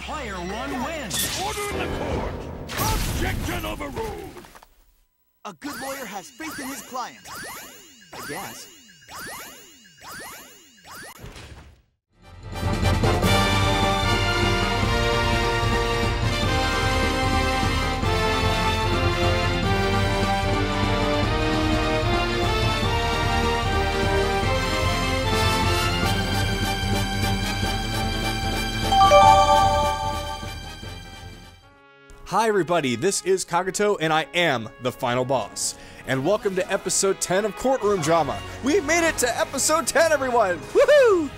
Player one wins. Order in the court. Objection overruled. A good lawyer has faith in his client. I guess. Hi everybody, this is Kagato and I am the final boss. And welcome to episode 10 of Courtroom Drama. We made it to episode 10, everyone! Woohoo!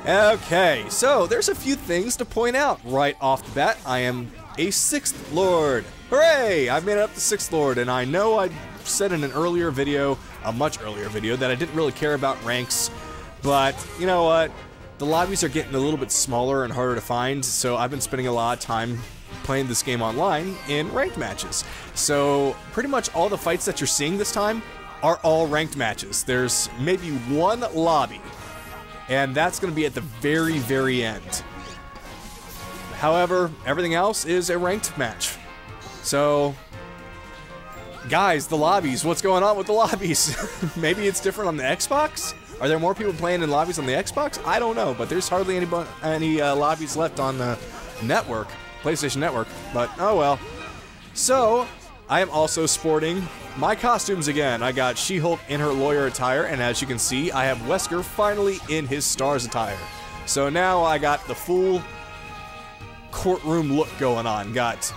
Okay, so there's a few things to point out right off the bat. I am a 6th Lord. Hooray! I've made it up to 6th Lord, and I know I said in an earlier video, a much earlier video, that I didn't really care about ranks, but you know what? The lobbies are getting a little bit smaller and harder to find, so I've been spending a lot of time playing this game online in ranked matches. So pretty much all the fights that you're seeing this time are all ranked matches. There's maybe one lobby, and that's going to be at the very, very end. However, everything else is a ranked match. So, guys, the lobbies, what's going on with the lobbies? Maybe it's different on the Xbox? Are there more people playing in lobbies on the Xbox? I don't know, but there's hardly any lobbies left on the network. PlayStation Network, but oh well. So, I am also sporting my costumes again. I got She-Hulk in her lawyer attire, and as you can see, I have Wesker finally in his Stars attire. So now I got the full courtroom look going on. Got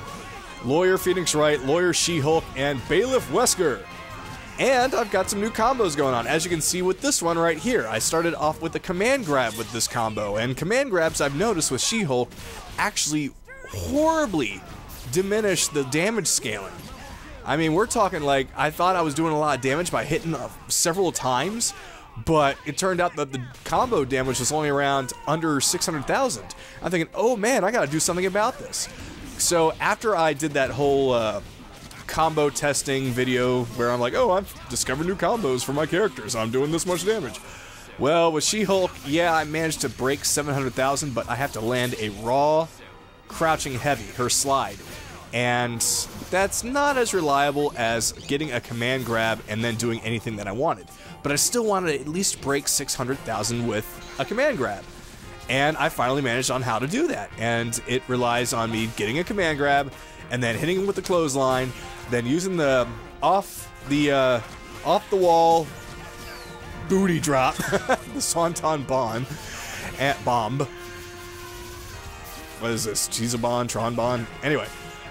Lawyer Phoenix Wright, Lawyer She-Hulk, and Bailiff Wesker. And I've got some new combos going on, as you can see with this one right here. I started off with a command grab with this combo, and command grabs, I've noticed with She-Hulk, actually horribly diminish the damage scaling. I mean, we're talking like, I thought I was doing a lot of damage by hitting several times, but it turned out that the combo damage was only around under 600,000. I'm thinking, oh man, I gotta do something about this. So after I did that whole combo testing video where I'm like, oh, I've discovered new combos for my characters, I'm doing this much damage. Well, with She-Hulk, yeah, I managed to break 700,000, but I have to land a raw crouching heavy, her slide, and that's not as reliable as getting a command grab and then doing anything that I wanted. But I still wanted to at least break 600,000 with a command grab, and I finally managed on how to do that. And it relies on me getting a command grab and then hitting him with the clothesline, then using the off the wall booty drop, the Swanton Bomb, bomb. What is this? Cheesabon, Tronbon? Anyway.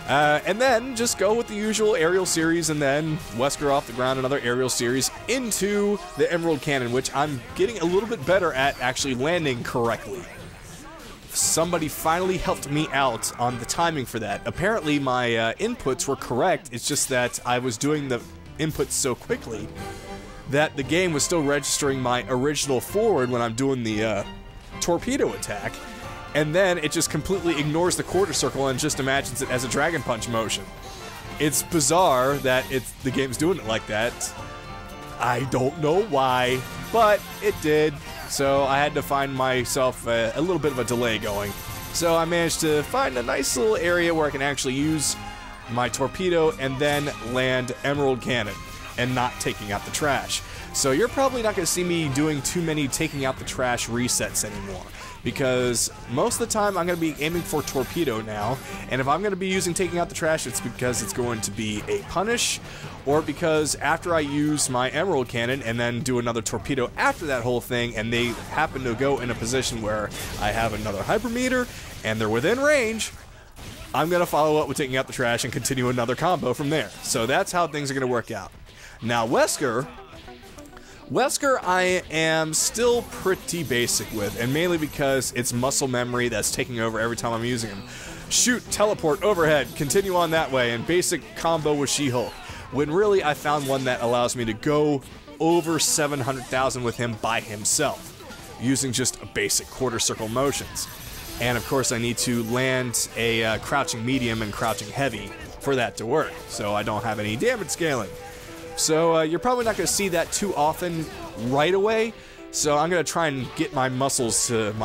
And then just go with the usual aerial series and then Wesker off the ground, another aerial series into the Emerald Cannon, which I'm getting a little bit better at actually landing correctly. Somebody finally helped me out on the timing for that. Apparently my inputs were correct, it's just that I was doing the inputs so quickly that the game was still registering my original forward when I'm doing the torpedo attack. and then it just completely ignores the quarter circle and just imagines it as a Dragon Punch motion. It's bizarre that the game's doing it like that. I don't know why, but it did. So I had to find myself a little bit of a delay going. So I managed to find a nice little area where I can actually use my torpedo and then land Emerald Cannon and not taking out the trash. So you're probably not going to see me doing too many taking out the trash resets anymore, because most of the time I'm going to be aiming for torpedo now, and if I'm going to be using taking out the trash, it's because it's going to be a punish, or because after I use my Emerald Cannon and then do another torpedo after that whole thing, and they happen to go in a position where I have another hypermeter and they're within range, I'm going to follow up with taking out the trash and continue another combo from there. So that's how things are going to work out. Now Wesker I am still pretty basic with, and mainly because it's muscle memory that's taking over every time I'm using him. Shoot, teleport, overhead, continue on that way, and basic combo with She-Hulk. When really I found one that allows me to go over 700,000 with him by himself, using just basic quarter circle motions. And of course I need to land a crouching medium and crouching heavy for that to work, so I don't have any damage scaling. So you're probably not going to see that too often right away, so I'm going to try and get my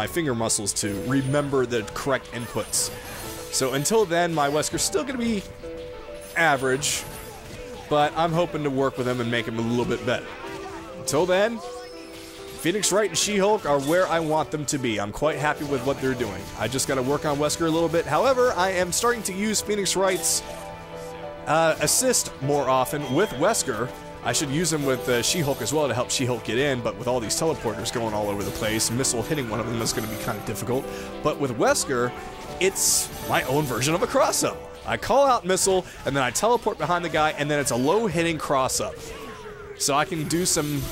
finger muscles to remember the correct inputs. So until then, my Wesker's still going to be average, but I'm hoping to work with him and make him a little bit better. Until then, Phoenix Wright and She-Hulk are where I want them to be. I'm quite happy with what they're doing. I just got to work on Wesker a little bit. However, I am starting to use Phoenix Wright's assist more often with Wesker. I should use him with She-Hulk as well to help She-Hulk get in, but with all these teleporters going all over the place, missile hitting one of them is going to be kind of difficult. But with Wesker, it's my own version of a cross-up. I call out missile, and then I teleport behind the guy, and then it's a low-hitting cross-up. So I can do some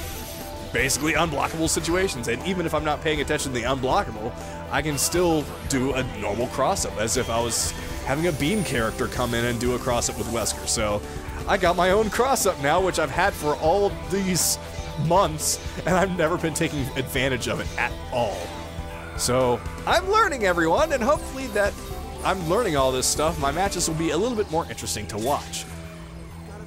basically unblockable situations, and even if I'm not paying attention to the unblockable, I can still do a normal cross-up, as if I was having a beam character come in and do a cross-up with Wesker. So I got my own cross-up now, which I've had for all these months, and I've never been taking advantage of it at all. So I'm learning, everyone, and hopefully that I'm learning all this stuff, my matches will be a little bit more interesting to watch,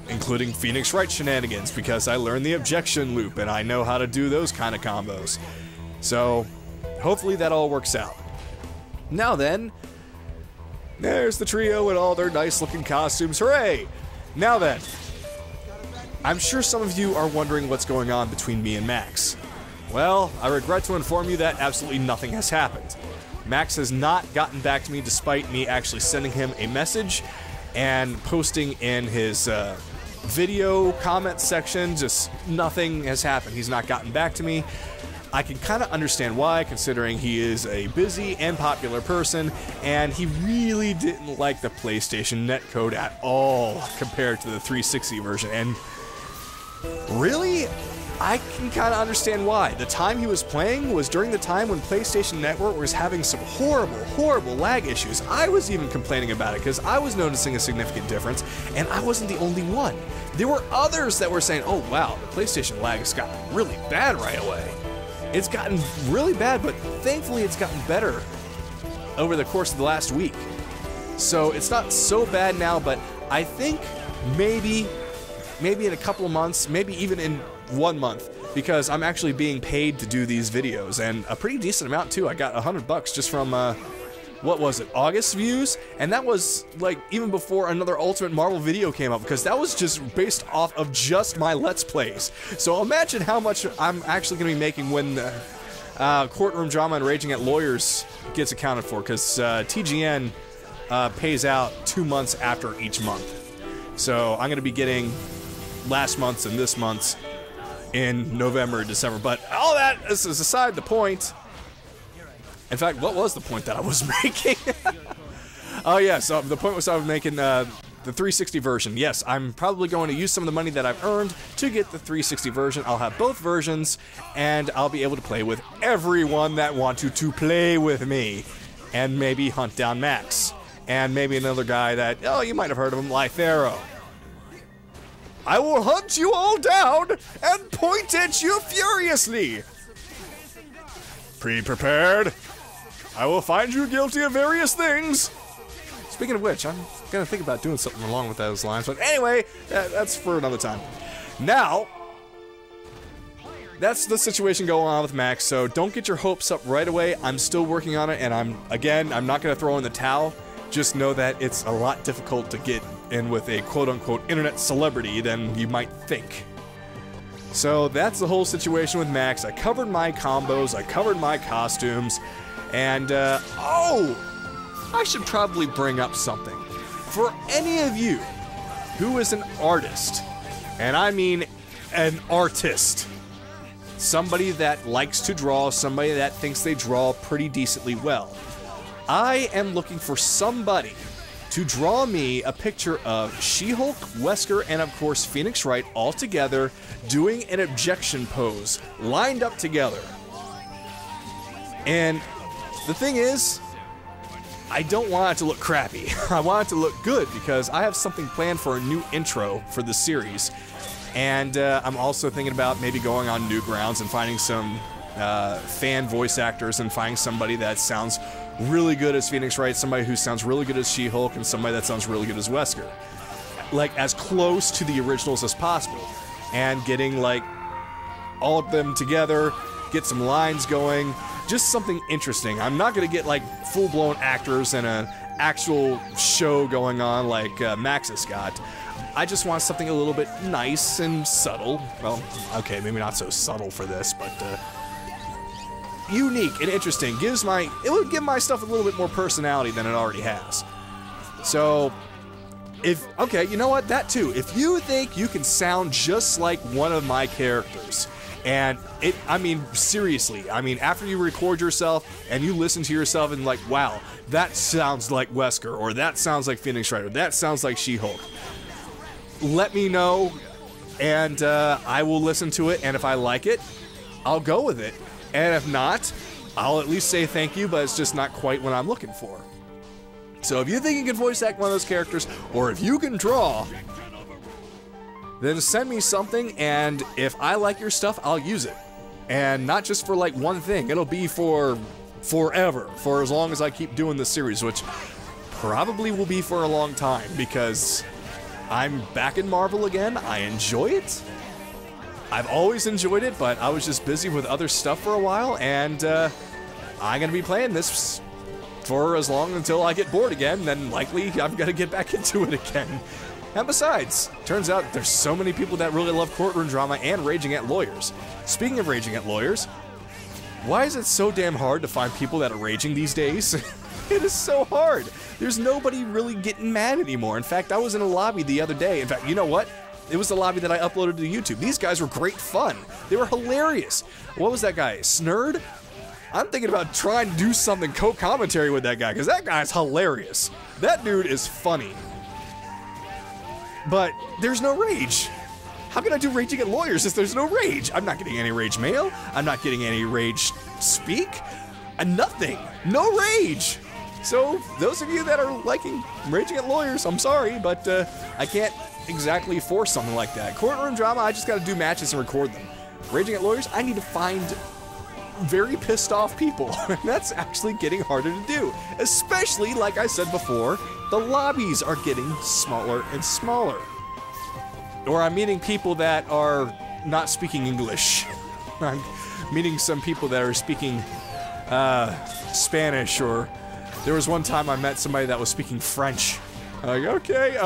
including Phoenix Wright shenanigans, because I learned the objection loop and I know how to do those kind of combos. So hopefully that all works out. Now then, there's the trio in all their nice looking costumes. Hooray! Now then, I'm sure some of you are wondering what's going on between me and Max. Well, I regret to inform you that absolutely nothing has happened. Max has not gotten back to me despite me actually sending him a message and posting in his video comment section. Just nothing has happened. He's not gotten back to me. I can kind of understand why, considering he is a busy and popular person, and he really didn't like the PlayStation netcode at all compared to the 360 version. And really, I can kind of understand why. The time he was playing was during the time when PlayStation Network was having some horrible, horrible lag issues. I was even complaining about it because I was noticing a significant difference, and I wasn't the only one. There were others that were saying, oh wow, the PlayStation lag has gotten really bad right away. It's gotten really bad, but thankfully it's gotten better over the course of the last week. So it's not so bad now, but I think maybe in a couple of months, maybe even in 1 month, because I'm actually being paid to do these videos, and a pretty decent amount too. I got $100 just from, what was it, August views? And that was, like, even before another Ultimate Marvel video came up, because that was just based off of just my Let's Plays. So imagine how much I'm actually going to be making when Courtroom Drama and Raging at Lawyers gets accounted for, because TGN pays out 2 months after each month. So I'm going to be getting last month's and this month's in November and December. But all that is aside the point. In fact, what was the point that I was making? Oh yeah, so the point was I was making the 360 version. Yes, I'm probably going to use some of the money that I've earned to get the 360 version. I'll have both versions, and I'll be able to play with everyone that wanted to play with me. And maybe hunt down Max. And maybe another guy that, oh, you might have heard of him, Lythero. I will hunt you all down and point at you furiously. Pre-prepared? I will find you guilty of various things. Speaking of which, I'm gonna think about doing something along with those lines, but anyway, that's for another time. Now, that's the situation going on with Max, so don't get your hopes up right away. I'm still working on it, and I'm not gonna throw in the towel. Just know that it's a lot difficult to get in with a quote-unquote internet celebrity than you might think. So that's the whole situation with Max. I covered my combos, I covered my costumes, and oh! I should probably bring up something. For any of you who is an artist, and I mean an artist, somebody that likes to draw, somebody that thinks they draw pretty decently well, I am looking for somebody to draw me a picture of She-Hulk, Wesker, and of course Phoenix Wright all together doing an objection pose, lined up together. And the thing is, I don't want it to look crappy. I want it to look good because I have something planned for a new intro for the series. And I'm also thinking about maybe going on Newgrounds and finding some fan voice actors and finding somebody that sounds really good as Phoenix Wright, somebody who sounds really good as She-Hulk, and somebody that sounds really good as Wesker. Like, as close to the originals as possible. And getting, like, all of them together, get some lines going, just something interesting. I'm not gonna get, like, full-blown actors and an actual show going on like Max has got. I just want something a little bit nice and subtle. Well, okay, maybe not so subtle for this, but unique and interesting. It would give my stuff a little bit more personality than it already has. So, okay, you know what? That too. If you think you can sound just like one of my characters, and I mean, seriously, I mean, after you record yourself and you listen to yourself and like, wow, that sounds like Wesker, or that sounds like Phoenix Wright, or that sounds like She-Hulk, let me know, and I will listen to it, and if I like it, I'll go with it. And if not, I'll at least say thank you, but it's just not quite what I'm looking for. So if you think you can voice act one of those characters, or if you can draw, then send me something, and if I like your stuff, I'll use it. And not just for like one thing, it'll be for forever, for as long as I keep doing this series, which probably will be for a long time, because I'm back in Marvel again. I enjoy it. I've always enjoyed it, but I was just busy with other stuff for a while, and I'm gonna be playing this for as long until I get bored again, then likely I'm gonna get back into it again. And besides, turns out there's so many people that really love courtroom drama and raging at lawyers. Speaking of raging at lawyers, why is it so damn hard to find people that are raging these days? It is so hard. There's nobody really getting mad anymore. In fact, I was in a lobby the other day. In fact, you know what? It was the lobby that I uploaded to YouTube. These guys were great fun. They were hilarious. What was that guy? Snurd? I'm thinking about trying to do something co-commentary with that guy, because that guy's hilarious. That dude is funny. But there's no rage. How can I do raging at lawyers if there's no rage? I'm not getting any rage mail. I'm not getting any rage speak. Nothing. No rage. So, those of you that are liking raging at lawyers, I'm sorry, but I can't exactly force something like that. Courtroom drama, I just gotta do matches and record them. Raging at lawyers, I need to find very pissed off people. That's actually getting harder to do. Especially, like I said before, the lobbies are getting smaller and smaller. Or I'm meeting people that are not speaking English. I'm meeting some people that are speaking Spanish, or there was one time I met somebody that was speaking French. Like, okay,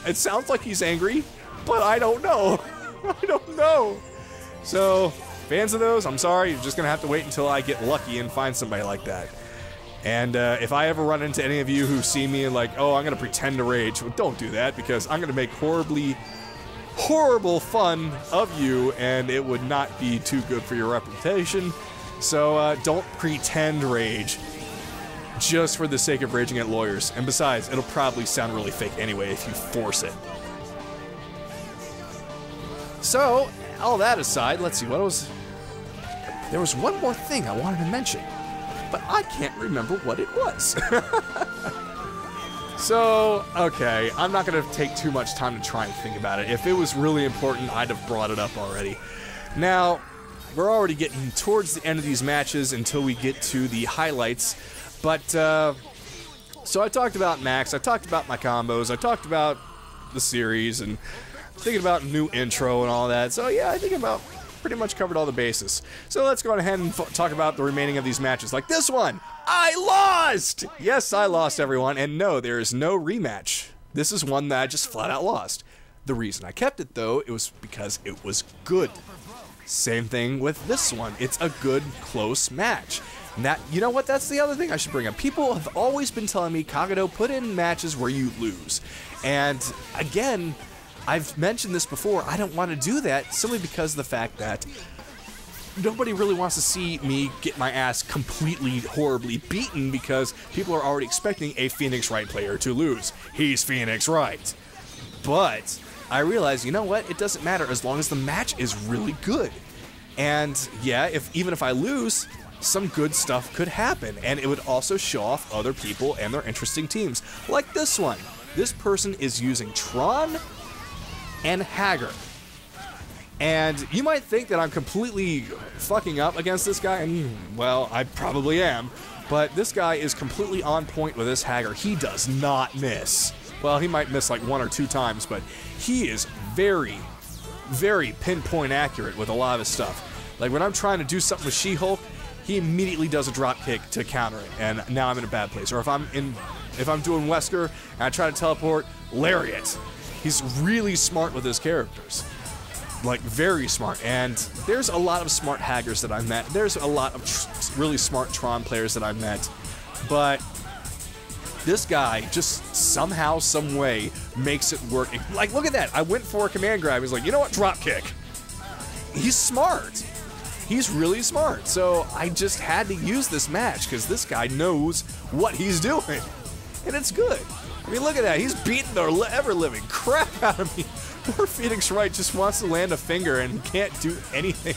it sounds like he's angry, but I don't know. I don't know. So, fans of those, I'm sorry, you're just gonna have to wait until I get lucky and find somebody like that. And if I ever run into any of you who see me and like, oh, I'm gonna pretend to rage, well, don't do that, because I'm gonna make horrible fun of you, and it would not be too good for your reputation. So don't pretend rage, just for the sake of raging at lawyers. And besides, it'll probably sound really fake anyway if you force it. So, all that aside, let's see, there was one more thing I wanted to mention, but I can't remember what it was. So, okay, I'm not gonna take too much time to try and think about it. If it was really important, I'd have brought it up already. Now, we're already getting towards the end of these matches until we get to the highlights. But, so I talked about Max, I talked about my combos, I talked about the series, and thinking about new intro and all that. So yeah, I think about pretty much covered all the bases. So let's go ahead and talk about the remaining of these matches. Like this one, I lost! Yes, I lost, everyone, and no, there is no rematch. This is one that I just flat out lost. The reason I kept it, though, it was because it was good. Same thing with this one. It's a good, close match. And that, you know what, that's the other thing I should bring up. People have always been telling me, Kagato, put in matches where you lose. And again, I've mentioned this before, I don't want to do that simply because of the fact that nobody really wants to see me get my ass completely horribly beaten because people are already expecting a Phoenix Wright player to lose. He's Phoenix Wright. But I realize, you know what, it doesn't matter as long as the match is really good. And yeah, even if I lose, some good stuff could happen, and it would also show off other people and their interesting teams. Like this one. This person is using Tron and Hager. And you might think that I'm completely fucking up against this guy, and well, I probably am. But this guy is completely on point with this Hager. He does not miss. Well, he might miss like 1 or 2 times, but he is very, very pinpoint accurate with a lot of his stuff. Like when I'm trying to do something with She-Hulk, he immediately does a drop kick to counter it, and now I'm in a bad place. Or if I'm doing Wesker and I try to teleport, Lariat. He's really smart with his characters. Like, very smart. And there's a lot of smart Haggers that I've met. There's a lot of really smart Tron players that I've met. But this guy just somehow, some way makes it work. Like, look at that. I went for a command grab. He's like, you know what? Drop kick. He's smart. He's really smart. So I just had to use this match because this guy knows what he's doing. And it's good. I mean, look at that. He's beating the ever-living crap out of me. Poor Phoenix Wright just wants to land a finger and he can't do anything.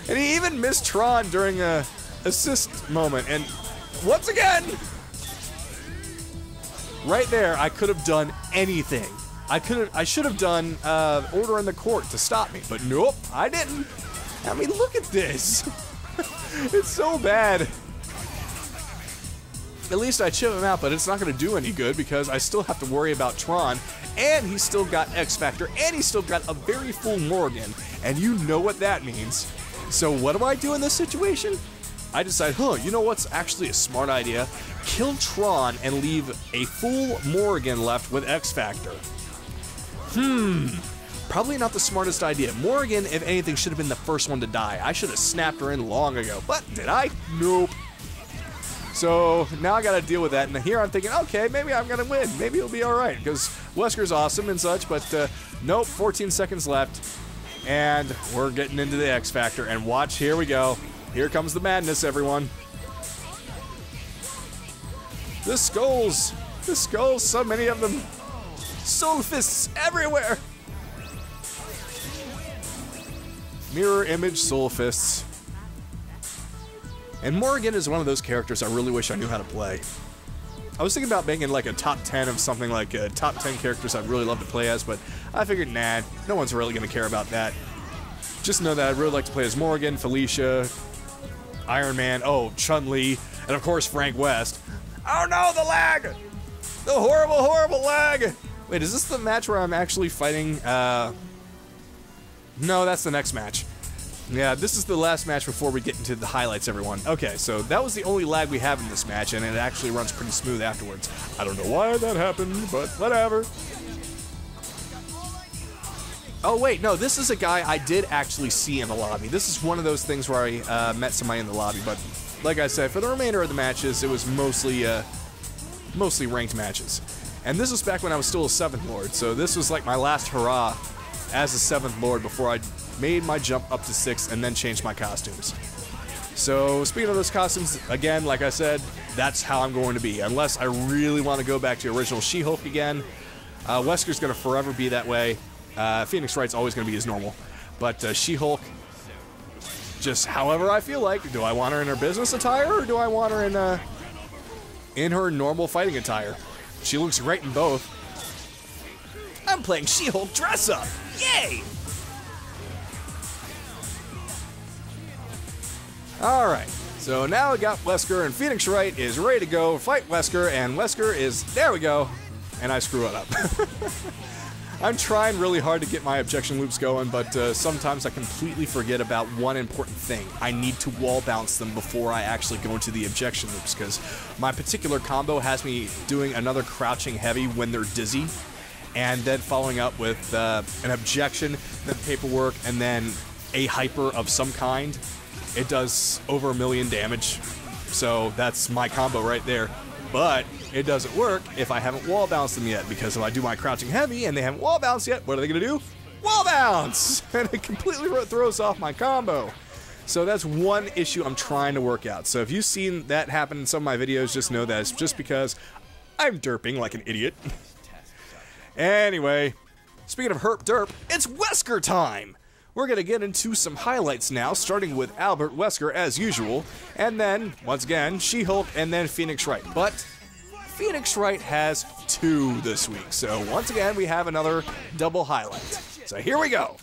And he even missed Tron during a assist moment. And once again, right there, I could have done anything. I should have done Order in the Court to stop me, but nope, I didn't. I mean, look at this. It's so bad. At least I chip him out, but it's not going to do any good because I still have to worry about Tron, and he's still got X Factor, and he's still got a very full Morgan, and you know what that means. So what do I do in this situation? I decide, you know what's actually a smart idea? Kill Tron and leave a full Morgan left with X Factor. Probably not the smartest idea. Morgan, if anything, should have been the first one to die. I should have snapped her in long ago, but did I? Nope. So now I gotta deal with that, and here I'm thinking, okay, maybe I'm gonna win. Maybe it'll be alright, because Wesker's awesome and such, but nope, 14 seconds left, and we're getting into the X Factor, and watch, here we go. Here comes the madness, everyone. The skulls, so many of them. Soul fists everywhere. Mirror image soul fists. And Morgan is one of those characters I really wish I knew how to play. I was thinking about making like a top 10 of something like top 10 characters I'd really love to play as, but I figured, nah, no one's really going to care about that. Just know that I'd really like to play as Morgan, Felicia, Iron Man, oh, Chun-Li, and of course Frank West. Oh no, the lag! The horrible, horrible lag! Wait, is this the match where I'm actually fighting, No, that's the next match. Yeah, this is the last match before we get into the highlights, everyone. Okay, so that was the only lag we have in this match, and it actually runs pretty smooth afterwards. I don't know why that happened, but whatever. Oh, wait, no, this is a guy I did actually see in the lobby. This is one of those things where I met somebody in the lobby, but like I said, for the remainder of the matches, it was mostly ranked matches. And this was back when I was still a 7th Lord, so this was like my last hurrah as a 7th Lord before I made my jump up to 6th and then changed my costumes. So speaking of those costumes, again, like I said, that's how I'm going to be. Unless I really want to go back to original She-Hulk again. Wesker's going to forever be that way. Phoenix Wright's always going to be as normal. But She-Hulk, just however I feel like. Do I want her in her business attire or do I want her in her normal fighting attire? She looks great in both. I'm playing She-Hulk dress up! Yay! Alright, so now we got Wesker, and Phoenix Wright is ready to go fight Wesker, and Wesker is, there we go, and I screw it up. I'm trying really hard to get my objection loops going, but sometimes I completely forget about one important thing. I need to wall bounce them before I actually go into the objection loops, because my particular combo has me doing another crouching heavy when they're dizzy, and then following up with an objection, then paperwork, and then a hyper of some kind. It does over 1 million damage, so that's my combo right there. But it doesn't work if I haven't wall bounced them yet, because if I do my crouching heavy and they haven't wall bounced yet, what are they going to do? Wall bounce! And it completely throws off my combo. So that's one issue I'm trying to work out. So if you've seen that happen in some of my videos, just know that it's just because I'm derping like an idiot. Anyway, speaking of herp derp, it's Wesker time! We're going to get into some highlights now, starting with Albert Wesker as usual, and then, once again, She-Hulk, and then Phoenix Wright. But Phoenix Wright has 2 this week, so once again, we have another double highlight. So here we go.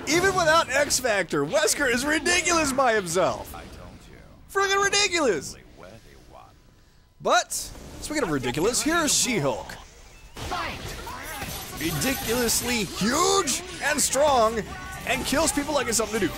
Even without X Factor, Wesker is ridiculous by himself. Friggin' ridiculous. But, speaking of ridiculous, here's She-Hulk. Ridiculously huge and strong, and kills people like it's something to do.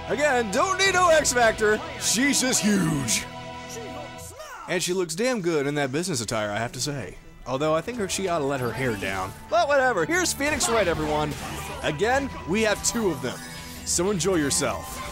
Again, don't need no X Factor. She's just huge. And she looks damn good in that business attire, I have to say. Although I think she ought to let her hair down. But whatever, here's Phoenix Wright, everyone. Again, we have 2 of them. So enjoy yourself.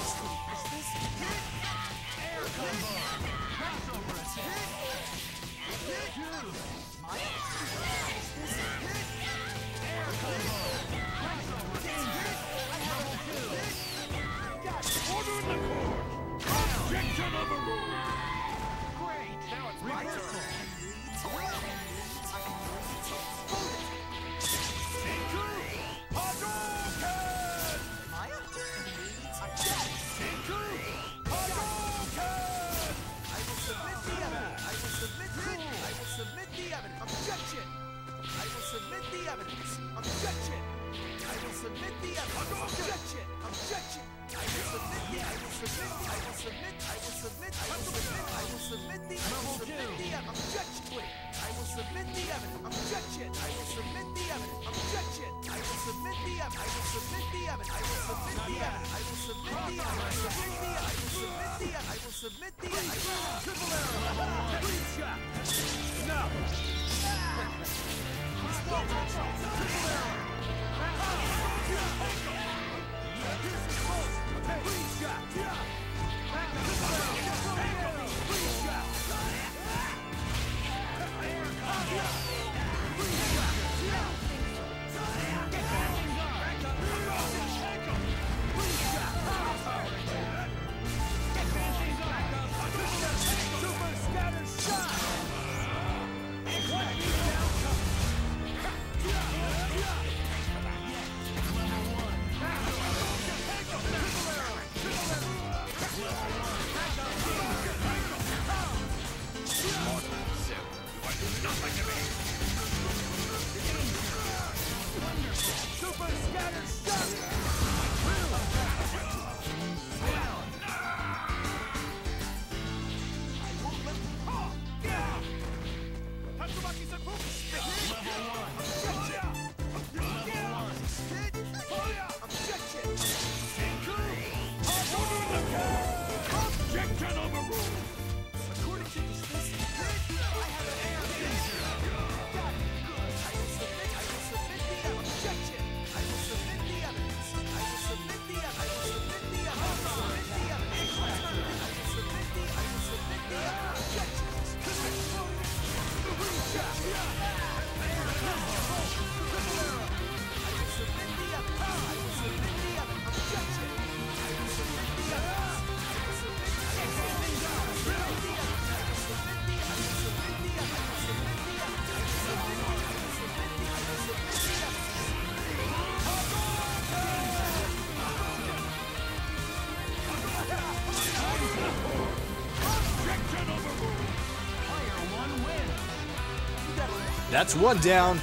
That's 1 down.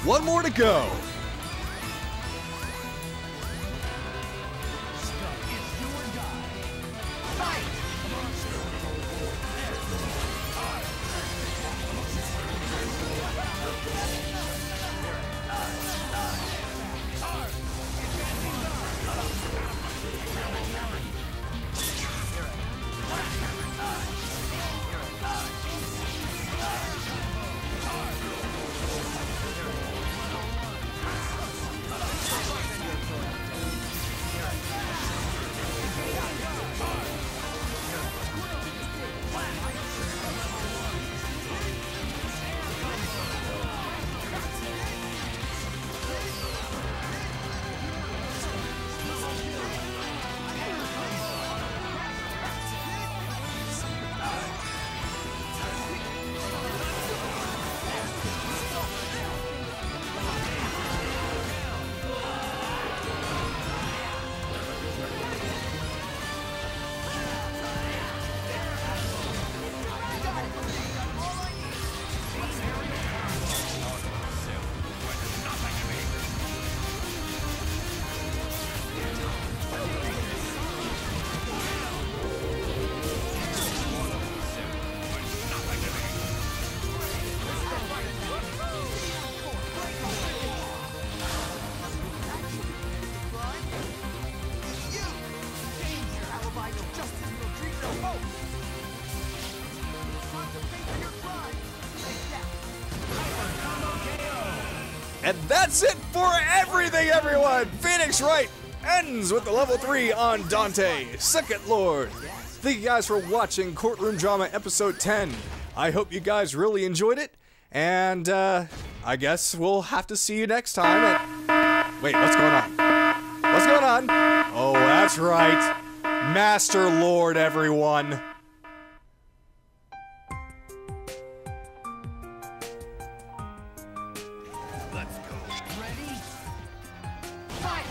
1 more to go. And that's it for everything, everyone! Phoenix Wright ends with the level 3 on Dante, Second Lord. Thank you guys for watching Courtroom Drama Episode 10. I hope you guys really enjoyed it, and I guess we'll have to see you next time at... Wait, what's going on? What's going on? Oh, that's right. Master Lord, everyone. Let's go. Ready? Fight!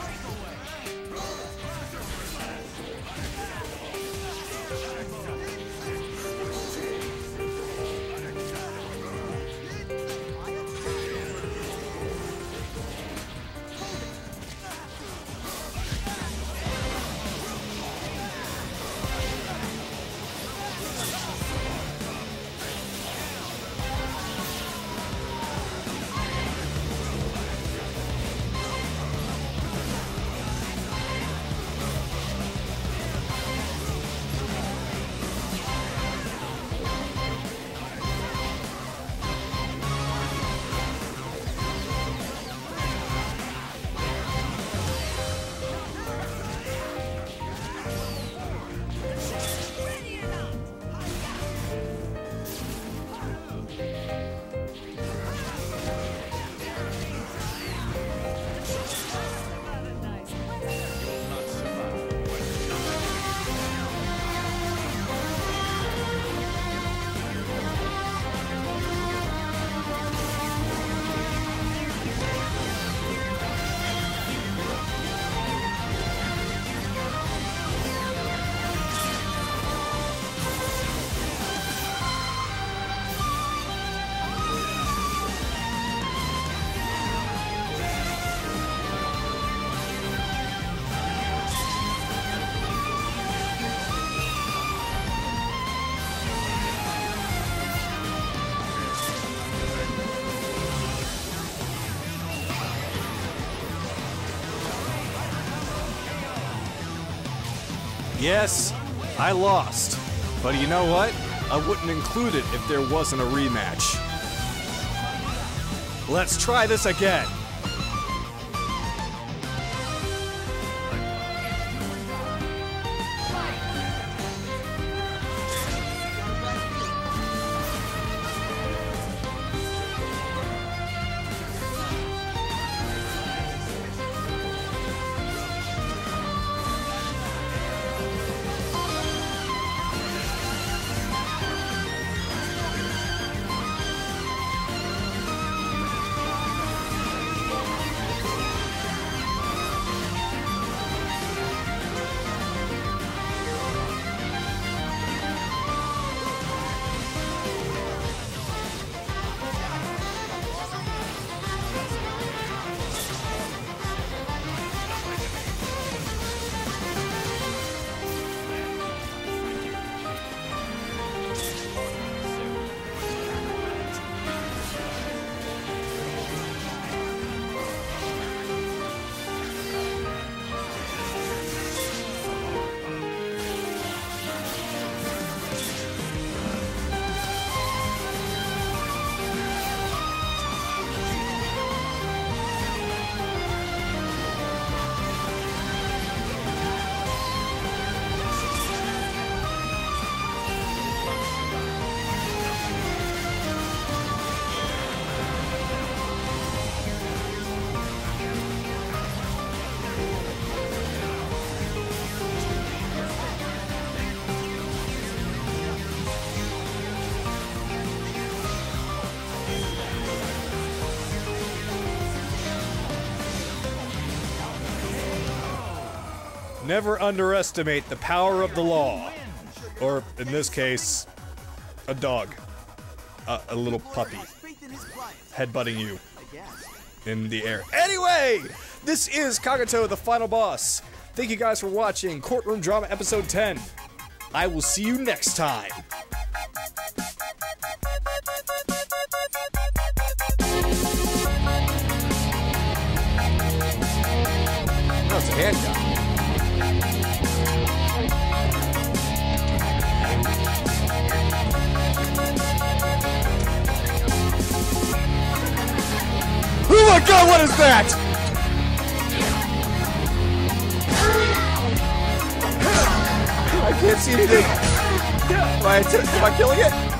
Yes, I lost. But you know what? I wouldn't include it if there wasn't a rematch. Let's try this again. Never underestimate the power of the law. Or, in this case, a dog. A little puppy. Headbutting you in the air. Anyway, this is Kagato, the final boss. Thank you guys for watching Courtroom Drama Episode 10. I will see you next time. Oh, it's a handgun. Who my god, what is that? I can't see anything. Am I killing it?